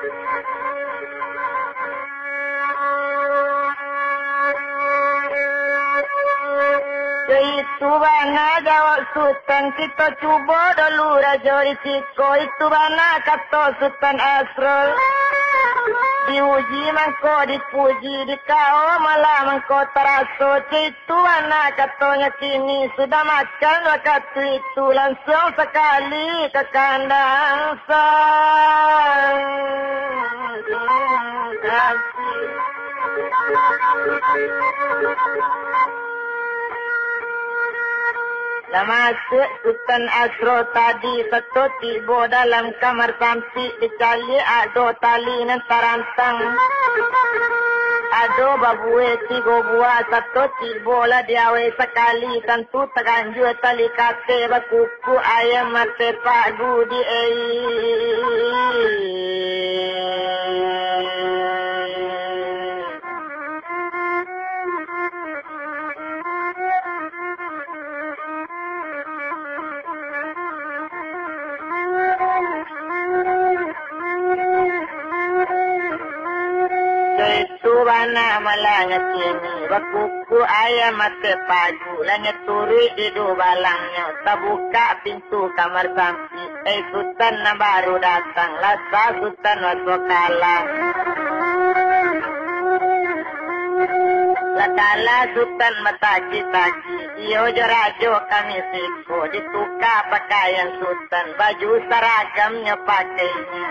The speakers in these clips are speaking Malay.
Itu bana jawab Sultan kita cuba dulu raja risiko itu bana kata Sultan Asrul diuji mangko dipuji dikau malah mangko terasa itu bana katanya kini sudah makan waktu itu langsung sekali ke kandang sang kasih. Dah masuk Sultan Asro tadi satu tiba dalam kamar sampi dicari ada tali nan tarantang. Ada babue tiga buah satu tiba lah diawe sekali tentu terganjur tali kate bakuku ayam mate padu di bana malanya kini bakuku ayam mate padu lanya turui di dua balangnya terbuka pintu kamar sampi Sultan baru datang lasa Sultan masuk kalah lakala Sultan mataki-taki iyo rajo kami siku ditukar pakaian Sultan baju seragamnya pakainya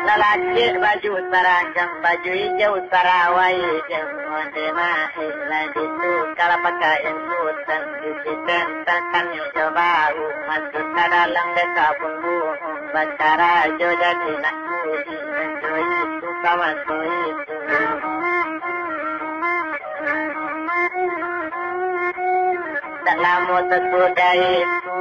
lalaki baju seragam baju hijau sarawai hijau mondemai lagi tu kalau pakaian Sultan ditentangkan hijau baru masuk ke dalam desa punggung baca rajo jadi nak puji rajo itu kawan itu tak lama sesudah itu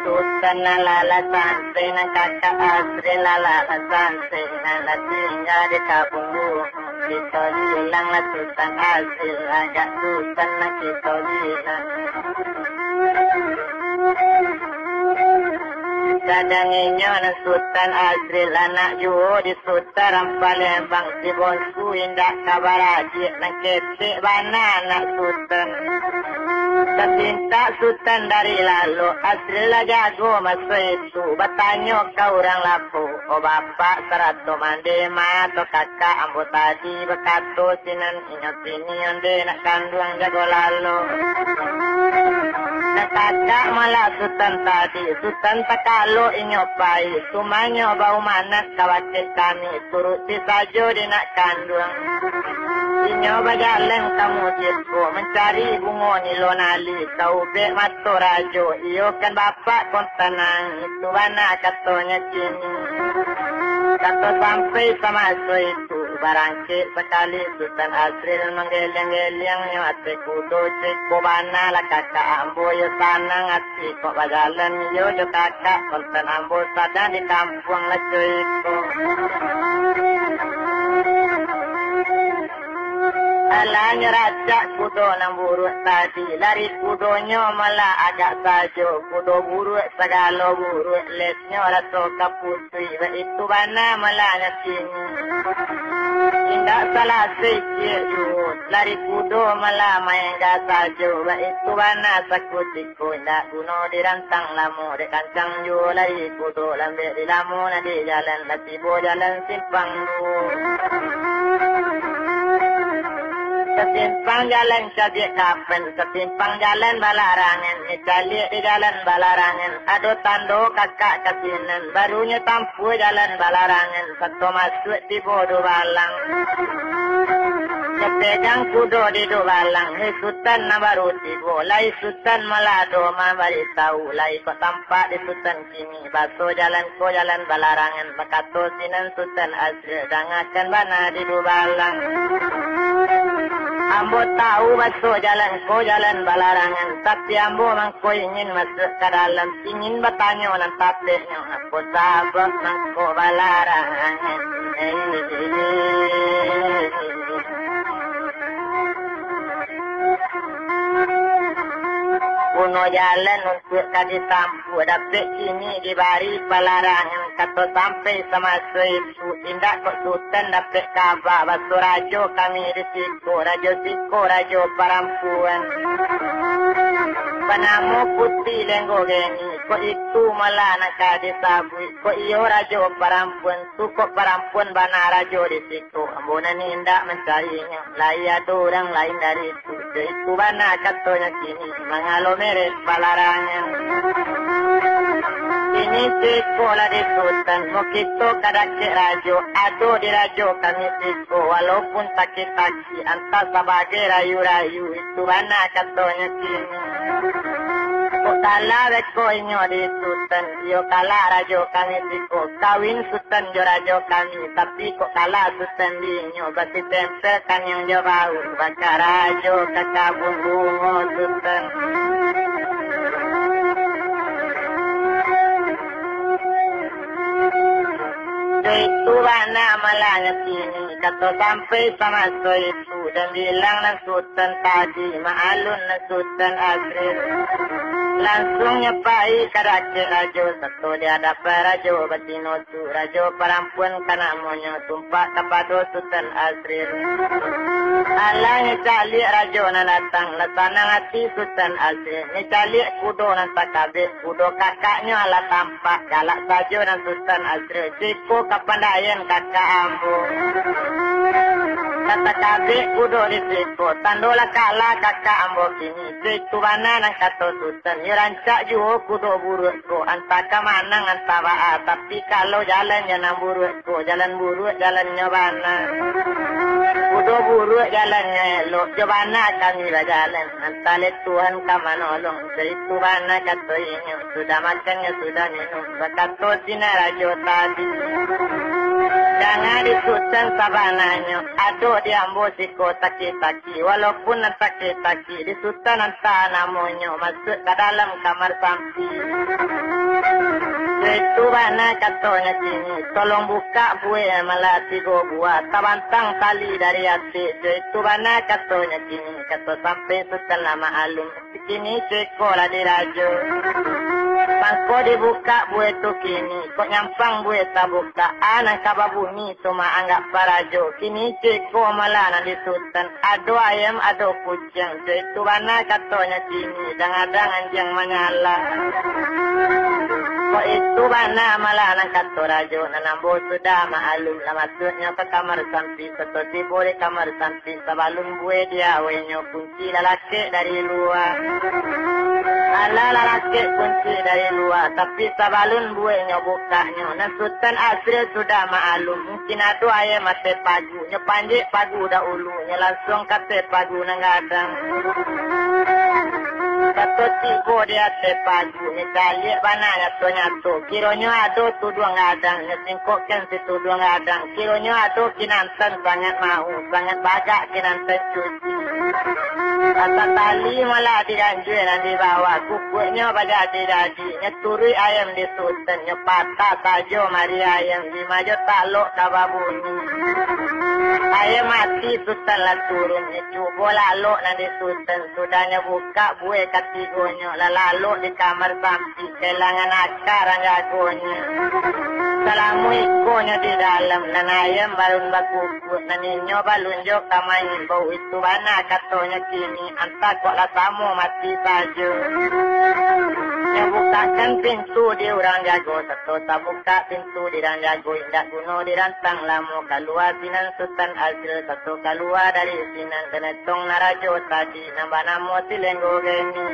Sultan lala santai na kakak Asri lala santai na tinggal di kampung kita hilang lah Sultan Asri agak Sultan na kita hilang kadangnya na Sultan Asri anak juo di Sultan Palembang si bosku indah kabar aja na ketik bana na Sultan tercinta Sultan dari lalu Asri lah jago masa itu bertanya ke orang lapu oh bapak serato mandi atau kakak ambo tadi berkata sinan ingat ini onde nak kandung jago lalu nak kakak malah Sultan tadi Sultan tak kalau inyopai semuanya bau manat kawakit kami turuti saja dia nak kandung inyo bajalan kamu jitku mencari bunga nilonali kau bek mato rajo iyo kan bapak kon tenang itu mana katanya kini kata sampai sama itu barangke sekali Sultan Asri menggeleng-geleng ate kudo ceko bana lah kakak ambo yo sanang ati kok bajalan yo jo kakak konten ambo sadang di kampung lah ceko alanya raja kudo nang buruk tadi lari kudonya malah agak sajo kudo buruk segala buruk lesnya rasa kaputui itu bana malah sini tidak salah sikit yut lari kudo malah main gak sajo itu bana sakutiku tidak guna dirantang lamu di kancang yo lari kudo lambe di lamu di jalan latibo jalan simpang lu setimpang jalan cabiak kapen, setimpang jalan balarangan, calik di jalan balarangan, ado tando kakak kasinan, barunya tampu jalan balarangan, satu masuk di bodoh balang. Kepegang kudo di do balang, Sultan na baru tibo, lai Sultan malado ma bari tahu, lai kok tampak di Sultan kini, baso jalan ko jalan balarangan, bakato sinan Sultan Asri, dangakan bana di do balang. Ambo tahu masuk jalan ko jalan balarangan tapi ambo mangko ingin masuk ke dalam ingin bertanya nan tapenya apa sabab mangko balarangan Puno jalan untuk kadi tampu dapat ini dibari pelarangan kata sampai sama itu tindak kok sultan dapat kabar basu rajo kami risiko rajo perempuan penamu putih lenggo geni kok itu malah nak kadi sabu kok iyo rajo perempuan tu kok perempuan bana rajo risiko ambunan indak mencarinya lain ada orang lain dari itu bana katanya kini mengalami pelarangan ini sekolah di sultan mukito kadake rajo ado di rajo kami siko walaupun taki-taki antar sebagai rayu-rayu itu mana katanya kini kok kalah reko inyo di sultan yo kalah rajo kami siko kawin sultan jo rajo kami tapi kok kalah sultan di inyo basi tempel kan yang jauh bakar rajo kakabun bungo sultan itu mana malahnya sini kata sampai sama itu dan bilang na sultan tadi maalun na sultan Azril langsung nyepai karake rajo satu dia dapat rajo batino tu rajo perempuan kana monyo tumpak kepada sultan Azril alangnya cali rajo na datang latanang hati sultan Azril ni cali kudo na takabe kudo kakaknya ala tampak galak sajo na sultan Azril ciko kepandayan kakak ambo kata kabe kudo di ciko tandola kala kakak ambo kini ciko mana nang kata sultan ya rancak juga kudo buruk ko antaka manang antara tapi kalau jalannya nang buruk ko jalan buruk jalannya mana kudo buruk jalannya elok jabana kami lah jalan antara Tuhan kamanolong dari Tuhan kata ini sudah makannya sudah minum kata sina rajo tadi jangan disultan sabananya aduh diambo siko taki-taki walaupun taki-taki disultan antara namanya masuk ke dalam kamar sampi itu mana katanya sini tolong buka buih melati go buah tabantang tali dari hati itu mana katanya sini kata sampai sultan lama alum kini sekolah di rajo pangko dibuka buih tu kini kok nyampang buih tak buka anak kababuni cuma anggap parajo kini ceko malah nanti sultan ado ayam ado kucing itu mana katanya sini jangan anjing menyala kok itu mana malah anak kata rajo nanambo sudah maalum lah masuknya ke kamar sampi seperti boleh kamar sampi sebelum buih dia wenyo kunci lalaki dari luar ala lalaki kunci dari luar tapi sebelum buihnya bukanya na sultan Azril sudah maalum mungkin ada ayam mati pagu nyepanjik pagu dahulu langsung kata pagu nangadang kata tibo dia tepagu nyali bananya to kironyo ado tu dua ngadang nyesingkokkan situ dua ngadang kironyo ado kinantan sangat mau sangat bagak kinantan cuci kata tali malah diganjui nanti bawa kukunya baga didadi nyeturi ayam di sultan nyepatah sajo mari ayam di majo talok kababuni ayam mati sultan lah turun coba lalok nanti sultan sudahnya buka buih katigonya lalok di kamar sampi kelangan akar anggagonya salamu ikonya di dalam dan ayam balun bakukut dan inyo balunjok kamain bau itu mana katanya kini antar kok lah tamu mati saja yang bukakan pintu di orang jago satu tak buka pintu di orang jago indak guna dirantang lamu keluar sinan sultan Azril satu keluar dari sinan tenetong narajo tadi nambah namo silenggo geni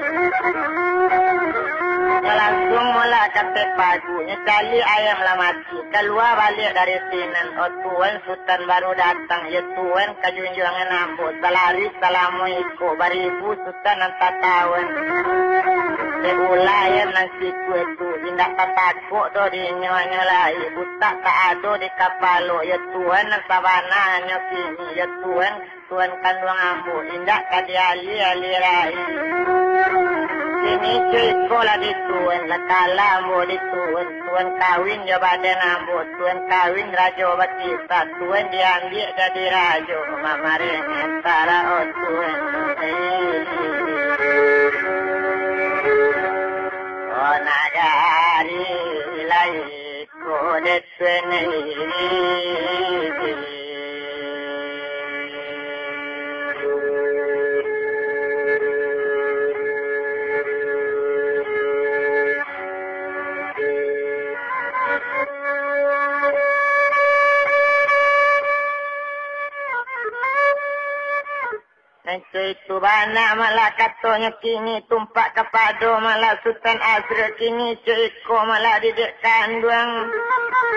langsung mula kata pagunya cali ayam lah mati keluar balik dari sinan tuan sultan baru datang ya tuan kejunjungan nambo salari salamu iko baribu sultan antar tahun Sebulan nasi kue tu indah takut do di nyonya lai buta tak ada di kapalo ya Tuhan sabana nyo kini ya Tuhan kandung ambu indah kadiali ali rai ini sekolah di Tuhan lakala ambu di Tuhan kawin ya badan ambu Tuhan kawin rajo batisa Tuhan diambil jadi rajo mamare antara Tuhan nagari lai kodetwene itu bana malah katanya kini tumpak kepada malah Sultan Azra kini ceko malah didik kandung.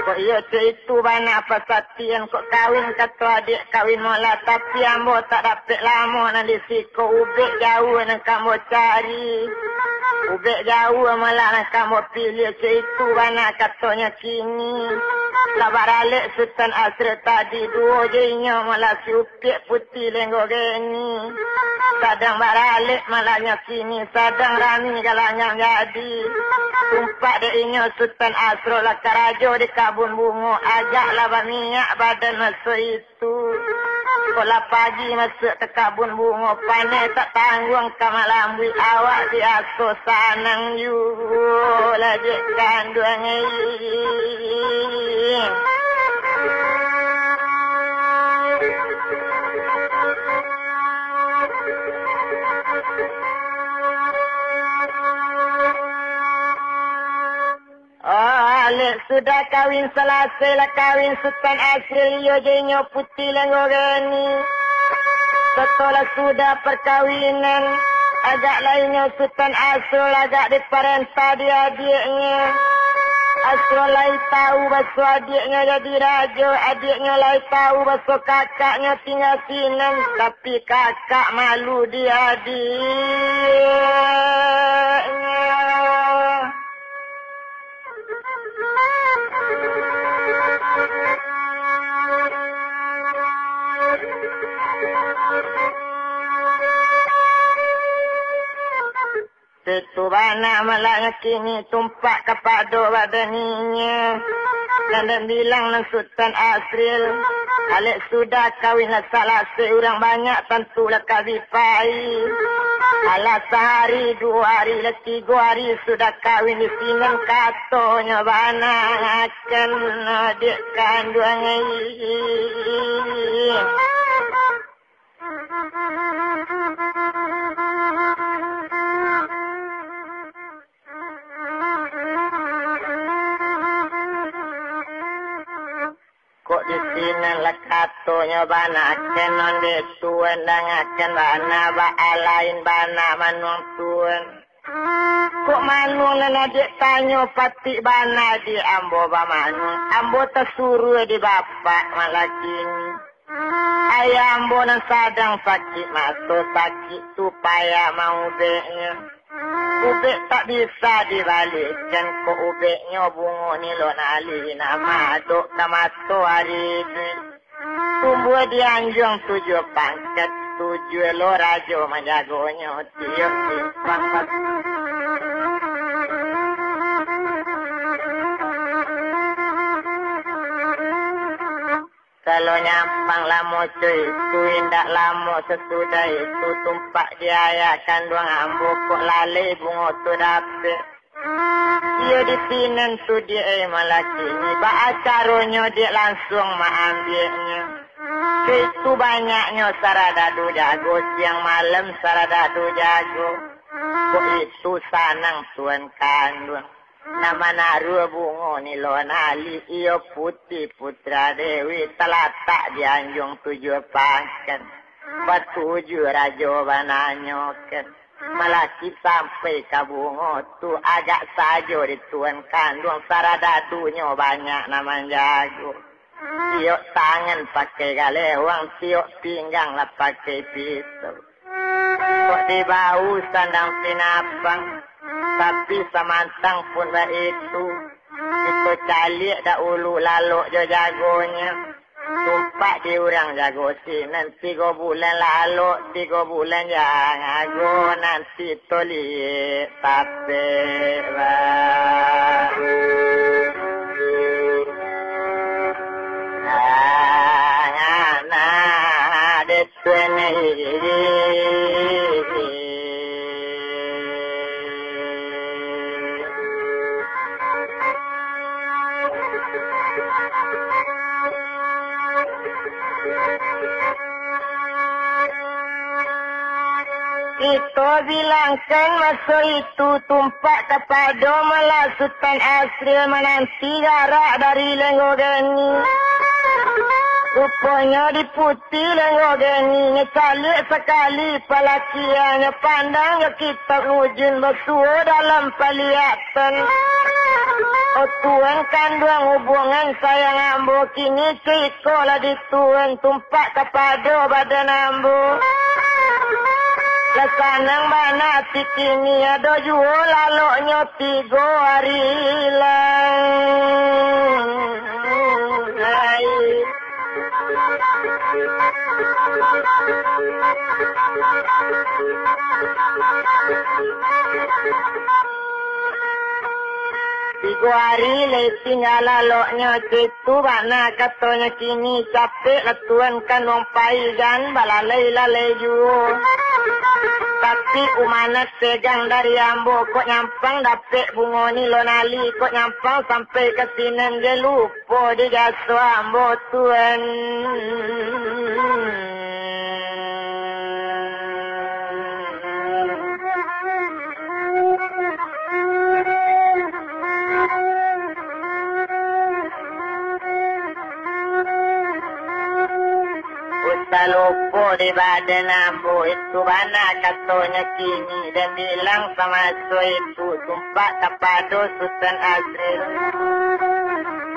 Kok iya itu bana apa satian kok kawin kata adik kawin malah tapi ambo tak dapat lama nanti siko ubek jauh nak kamu cari. Ubek jauh malah nak kamu pilih itu bana katanya kini. Labar alik Sultan Azra tadi dua jenya malah si upik putih lenggo geni. Sadang baralik malahnya sini sadang rami galanya jadi. Tumpak de inyo Sultan Azra lah karajo di kabun bungo ajak lah minyak badan masa itu. Sekolah pagi masuk ke kabun bungo panen tak tanggung kamalambui awak di aso sanang yu lagi kandung sudah kawin selesai lah kawin Sultan Azra yo jenyo putih lenggoreni. Setelah sudah perkawinan agak lainnya Sultan Azra agak diperintah adik-adiknya. Azra lai tahu bahasa adiknya jadi raja, adiknya lai tahu bahasa kakaknya tinggal sinan, tapi kakak malu dia adiknya. Itu bana malahnya kini tumpak kepada badaninya. Dan dia bilang dengan Sultan Azril, alik sudah kawin lah salah seorang banyak tentulah kawin pai. Alah sehari, 2 hari, 3 hari sudah kawin di sini katanya bana akan adik kandung kok di sini lah katanya bana akan onde tuan dan akan bana lain bana manung tuan. Kok manung nana dia tanya pati bana di ambo ba manung. Ambo tersuruh di bapak malah kini. Ayah ambo nan sadang sakit masuk sakit supaya mau ubeknya. Ubek tak bisa dibalikkan kok ubeknya bungo ni lo nali nama aduk kamato hari ini. Tumbuh di anjung 7 pangkat 7 lo rajo menjagonya tiap pangkat. Kalau nyampang lama cuy, itu indak lama sesudah itu tumpak dia kandung ambo kok lalai bungo tu dapet. Dia di sini tu dia malah kini, ba acaranya dia langsung ambilnya. Itu banyaknya saradadu jago, siang malam saradadu jago. Kok itu sanang tuan kandung. Nama naruh bungo ni lo nali iyo putih putra dewi telatak di anjung 7 pangkat 7 rajo bananyokan malaki sampai ke bungo tu agak sajo di tuan kandung saradadunya banyak nama jago. Siok tangan pakai galewang, siok pinggang lah pakai pisau. Kok di bau sandang pinapang. Tapi samantang pun itu calik dah ulu lalu jo jagonya. Tumpak di orang jago sini 3 bulan lalu 3 bulan jago nanti toli tapi nah detune Kita bilangkan masa itu tumpak kepada malah Sultan Asril menanti jarak dari Lenggo Geni. Rupanya diputi Lenggo Geni, ngecalik sekali pelakiannya pandang ya kita ngujin bersua dalam paliatan. Oh Tuhan kandung hubungan sayang ambo kini cikolah di Tuhan tumpak kepada badan ambo. Lesanang mana tikini ada jua laloknya 3 hari lai. Tiga hari le tinggal laloknya situ mana katanya kini capek lah tuan kan wong paigan balalai jua. Tapi umana pegang dari ambo kok nyampang dapet bunga ni lonali kok nyampang sampai ke sini dia lupa di gaso ambo tuan. Lupa di badan ambo itu mana katanya kini dan bilang sama so itu tumpak kepada Sultan Asril.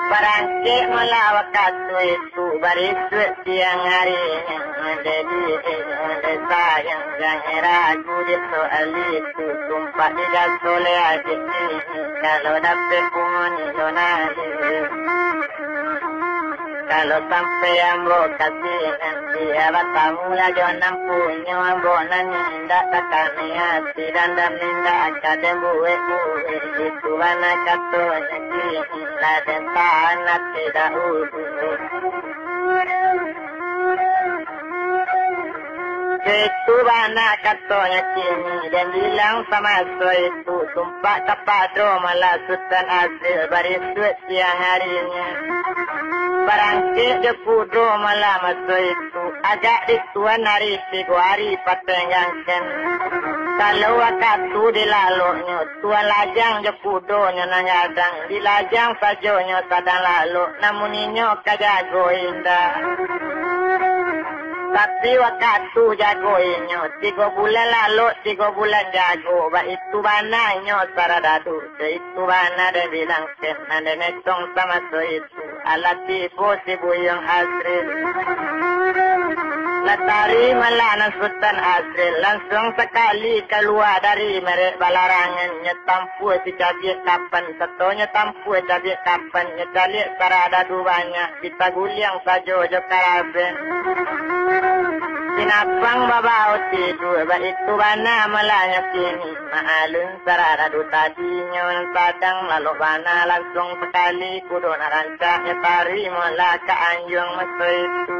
Barangkit melawak kata itu barisut siang hari jadi sayang jangan ragu di soal itu tumpak tidak soleh adik ini kalau dapat pungun donasi. Kalau sampai ambo kasih nanti abad tamu lah jangan punya ambo nani ndak takkan hati dan ndak akadem buwe itu mana katanya kini lah dan tanah tidak utuh. Itu mana katanya kini dan bilang sama so itu tumpak kepada malah Sultan Asril barisut siang harinya. Barangkit je kudo malam masa itu agak dituan hari 3 hari patengangkan. Kalau waktu dilaluknya tuan lajang je kudonya nangadang dilajang sajonya sadang lalu namun inyo kajago indah. Tapi waktu jago inyo 3 bulan lalu 3 bulan jago ba itu mana inyo saradadu itu mana dia bilang sen ada netong sama so itu alati si buyong Asril. Latari malana Sultan Asril langsung sekali keluar dari merek balarangan nyetampu si cabiak kapan satunya tampu cabiak kapan nyecalik sarada banyak kita guliang sajo jo karaben. Sinapang babaw tidur ba itu bana malanya kini maalun sarada tadinya sadang lalu bana langsung sekali kudo narancaknya tari mula ke anjung masa itu.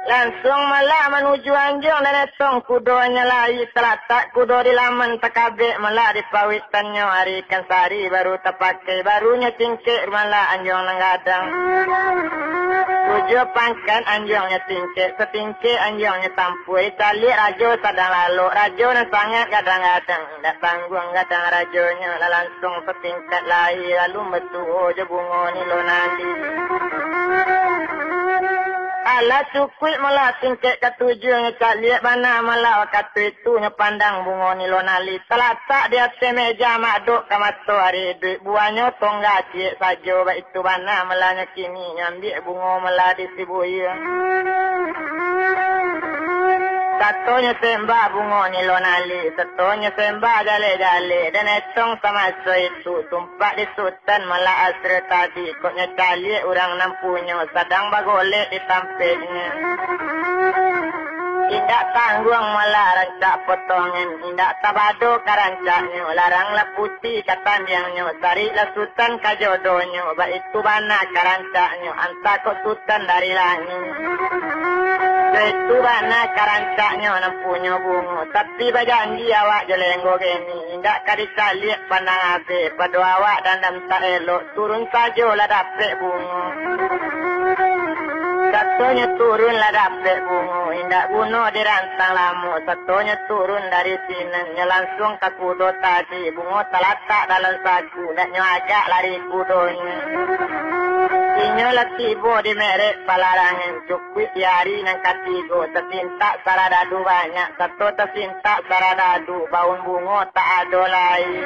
Langsung malah menuju anjung dan etong kudonya lagi telatak kudo di laman takabek malah di pawitannya harikan sari baru terpakai barunya cingkik malah anjung nanggadang. Tujuh pangkat anjungnya tingkik setingkik anjungnya tampui tali rajo sadang lalu rajo dan sangat kadang-kadang tak tanggung kadang rajonya langsung setingkat lahi lalu metuho je bunga ni lonali. Alah cukup malah tingkik ketujuhnya cak lihat mana malah kata itunya pandang bunga ni lonali telatak di atas meja makduk ke mata hari duit buahnya tonggak cik saja baik itu mana malahnya kini ambil bunga malah di sibuya. Satunya sembah bunga ni lonali, satunya sembah jale-jale dan etong sama so itu tumpak di Sultan malah Asril tadi koknya cali orang nampunya sedang bagolek di tampilnya. Tidak tanggung malah rancak potongan, tidak tabado karancaknya, laranglah putih katandiangnya, sariklah Sultan kajodonya, baik itu bana karancaknya, anta kok Sultan dari langit. Itu bana karancaknya nampunya bunga, tapi bajanji awak jelenggo gini, tidak kadisa lihat pandang abe, pada awak dan tak elok, turun saja lah dapet bunga. Satunya turun lah dapet bungo, indah bunuh di rantang lamu. Satunya turun dari sini, langsung ke kudo tadi. Bungo terletak dalam saku, dan ajak lari kudonya. Inyo letibo di merek palarangan, cukwi yari nang katigo. Tersintak saradadu banyak, satu tersintak saradadu. Baun bungo tak ada lain.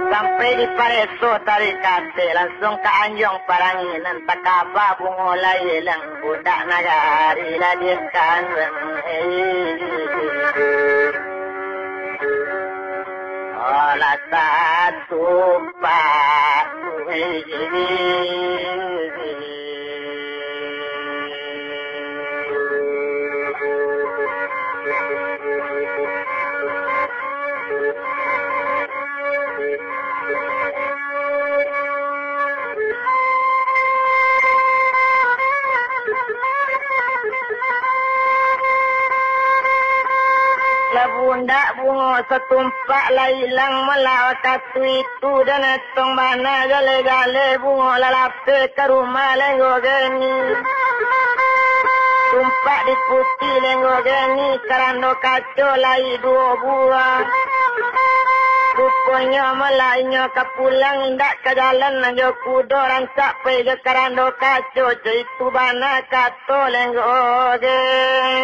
Sampai di Pareso tarik kate, langsung ke Anjong Paranginan. Tak kabar bungo lain, budak nagari ladihkan. Olah satu patu. Bunda bungo setumpak lah hilang melawat katu itu dan etong mana gale-gale bungo lalape ke rumah lenggo geni. Tumpak di putih lenggo geni karando kaco lai dua buah. Rupanya melainya ke pulang indak ke jalan aja kudo rancak pergi karando kaco itu mana kato lenggo geni.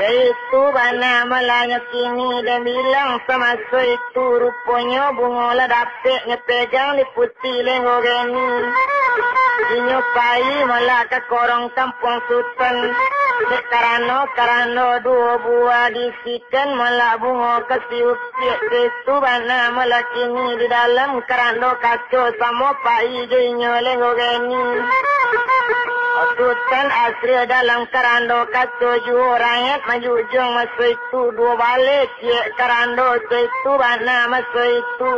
Itu bana melanya kini dan bilang sama itu rupanya bunga lah dapet ngepegang di putih lenggo geni. Dinyopai malah ke korong kampung Sultan. Karano dua buah disikan malah bunga kesiup-siup. Itu bana malah kini di dalam karano kaco sama pai dinyo lenggo geni. Sultan asri dalam karando kaco juo rakyat maju jong masa itu dua balik ye karando itu bana masa itu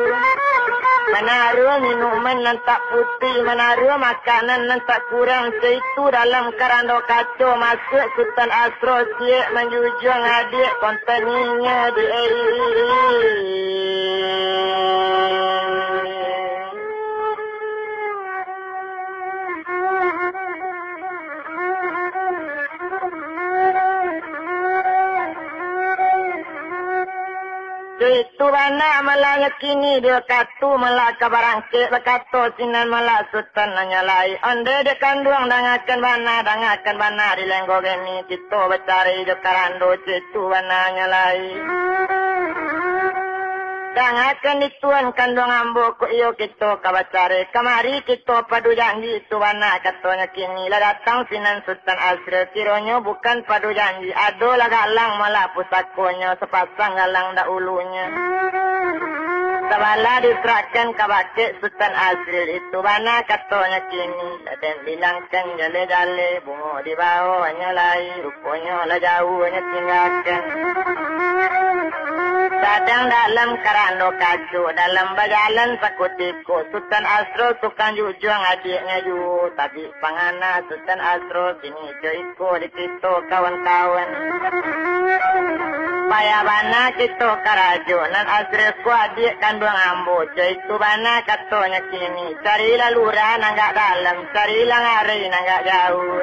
menaruh minuman nan tak putih menaruh makanan nan tak kurang itu dalam karando kaco masuk Sultan Asro ye maju jong adik konteninya di itu bana malah kini dia katu malah kabarangke bakato sinan malah Sultan nyalai onde de kandung dangakan bana di lenggo geni kita bacari de karando itu bana nyalai dangakan dituan kandung ambo ko iyo kita kabacari kamari kita padu janji itu bana katanya kini lah datang sinan Sultan Asri kironyo bukan padu janji ado lah galang malah pusakonya sepasang galang dahulunya sabala diserahkan kabake Sultan Asri itu bana katanya kini dan bilangkan jale-jale bungo di bawahnya lai rupanya lah jauhnya tinggalkan kadang dalam karando kacu dalam bajalan sakutiko Sultan Asro tukang jujung adiknya ju tapi pangana Sultan Asro kini joiko di kita kawan-kawan payah bana kita karajo nan Asro ku adik kandung ambo joiku bana katonya kini carilah lurah nanggak dalam carilah ngari nanggak jauh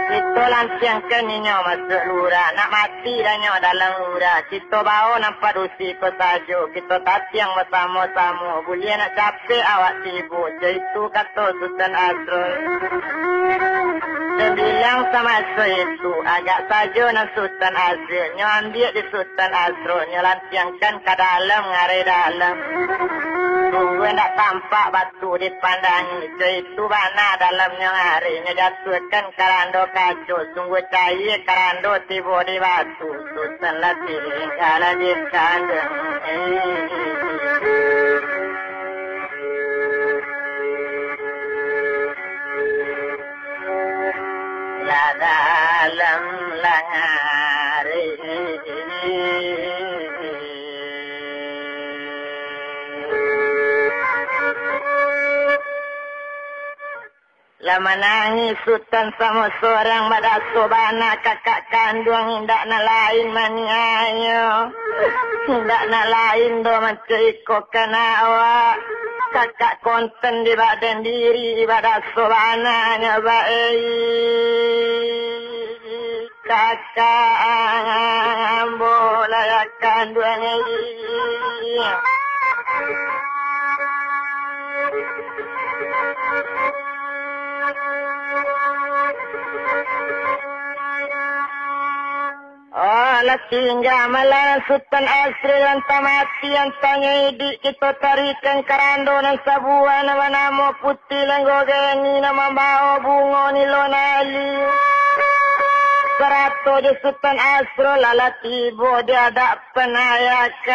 kita langsung keninyo masuk lurah nak mati dah nyo dalam lurah kita bawa nampak dusi ko sajo kita tatiang bersama-sama boleh nak capek awak sibuk itu kata Sultan Asro dia bilang sama itu agak saja nak Sultan Asro nyo ambil di Sultan Asro nyo lantiangkan ke dalam ngare dalam tunggu nak tampak batu di pandangi itu bana dalamnya ngare nyo jatuhkan karando kaco sungguh cair karando tiba di batu Sultan latih tinggal di kandang la dalam langari Lama nangis Sultan sama seorang pada sobana kakak kandung hindak na lain mani ayo. Hindak na lain do macam iko kanawa. Kakak konten di badan diri pada sobana nyoba kakak ambo layak kandung tinggal malah Sultan Asri yang tamati yang tanya idi kita tarikan karando dan sabuan nama nama putih lenggogeni nama bawa bungo nilonali serato di Sultan Asri lala tibo dia ada penayakan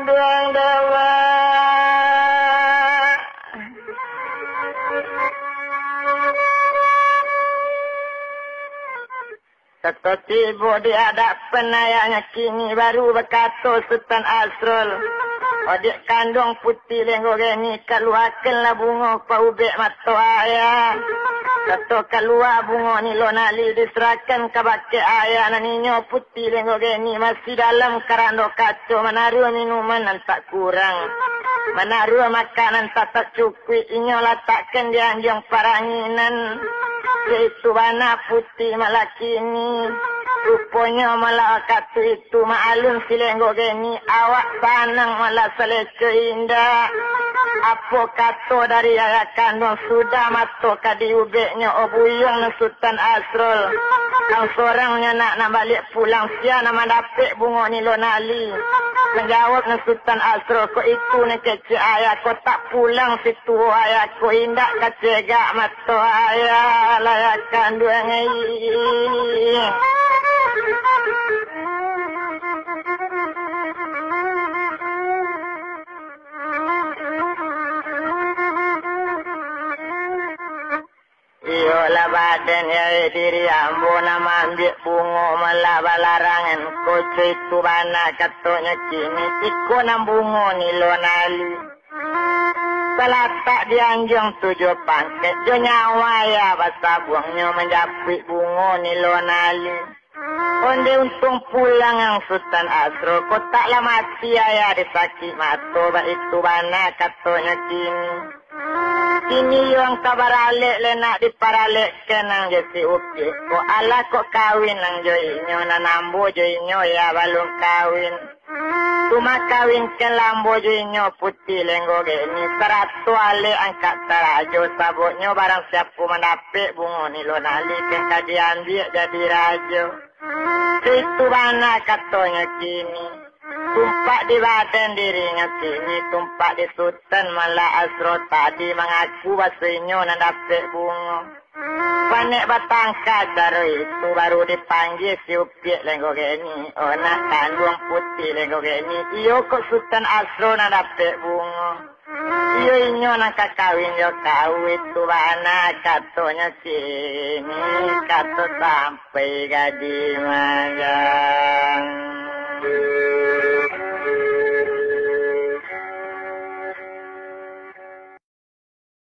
duang dewa Tiba dia ada penayanya kini baru berkata Sultan Asrul. Adik kandung putih lenggogeni keluarkanlah bunga paubek mata ayah. Kata keluar bunga ni lonali diserahkan ke baki ayah naninyo putih lenggogeni masih dalam kerando kacau menaruh minuman dan tak kurang. Menaruh makanan tak cukup inyo letakkan di anjung paranginan. Itu mana putih malah kini rupanya malah kata itu ma'alun silenggogeni awak sanang malah selesa indah apa kata dari ayah kandung sudah masuk ke diubeknya obuyung Sultan Asrul yang seorangnya nak balik pulang sia nama dapik bunga ni lonali menjawab Sultan Asrul kau itu ni kecil ayah kau tak pulang situ ayah kau indak kecegak mata ayah layak kandung ini Iyolah badan ya diri ambo nama ambil bunga malah balarangan koco itu bana katanya kini iko nam bunga ni lonali selatak di anjung 7 pangket jo nyawa ya basa buangnya menjapit bunga ni lonali onde untung pulang yang Sultan Asro kau taklah mati ya disakit mata itu bana katanya kini Kini yang kabar alik le nak diparalik ke nang jesi upi. Ko ala kok kawin nang joinyo na nambo joinyo ya balung kawin. Tuma kawin ke lambo joinyo putih lenggo geni. 100 alik angkat tarajo sabotnyo barang siapu mendapik bungo ni lonali ke diambil jadi rajo. Itu mana katanya kini. Tumpak di badan dirinya sini, tumpak di Sultan malah Asro tadi mengaku basinyo na dapet bunga. Panik batang kadar itu baru dipanggil si upiak lenggogeni. Oh nak kandung putih lenggogeni. Iyo kok Sultan Asro na dapet bunga. Iyo inyo na kakawin yo kau itu mana katanya sini. Kato sampai gadi magang.